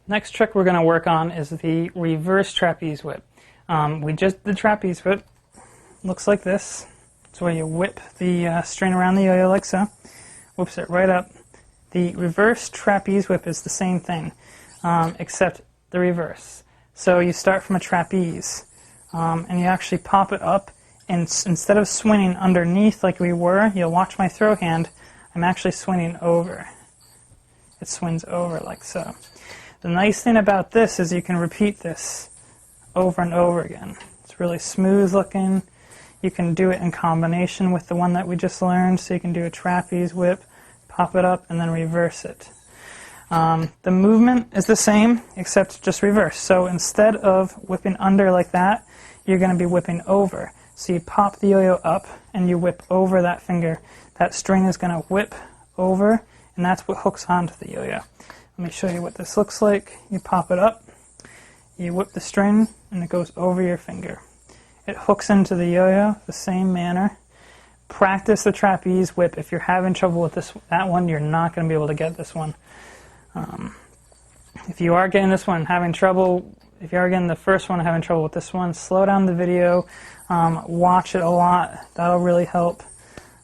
Next trick we're going to work on is the reverse trapeze whip. We just did trapeze whip. Looks like this. It's where you whip the string around the yo-yo like so. Whips it right up. The reverse trapeze whip is the same thing, except the reverse. So you start from a trapeze, and you actually pop it up, and instead of swinging underneath like we were, you'll watch my throw hand, I'm actually swinging over. It swings over like so. The nice thing about this is you can repeat this over and over again. It's really smooth looking. You can do it in combination with the one that we just learned, so you can do a trapeze whip, pop it up, and then reverse it. The movement is the same, except just reverse. So instead of whipping under like that, you're going to be whipping over. So you pop the yo-yo up, and you whip over that finger. That string is going to whip over, and that's what hooks onto the yo-yo. Let me show you what this looks like. You pop it up, you whip the string, and it goes over your finger. It hooks into the yo-yo the same manner. Practice the trapeze whip. If you're having trouble with that one, you're not going to be able to get this one. If you are getting this one having trouble, if you are getting the first one having trouble with this one, slow down the video, watch it a lot. That'll really help.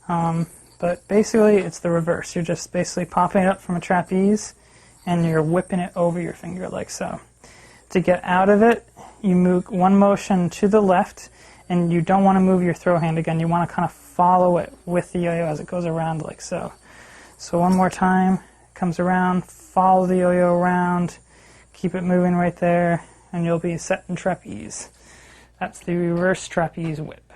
But basically, it's the reverse. You're just basically popping it up from a trapeze, and you're whipping it over your finger like so. To get out of it, you move one motion to the left, and you don't want to move your throw hand again. You want to kind of follow it with the yo-yo as it goes around like so. So one more time, it comes around, follow the yo-yo around, keep it moving right there, and you'll be set in trapeze. That's the reverse trapeze whip.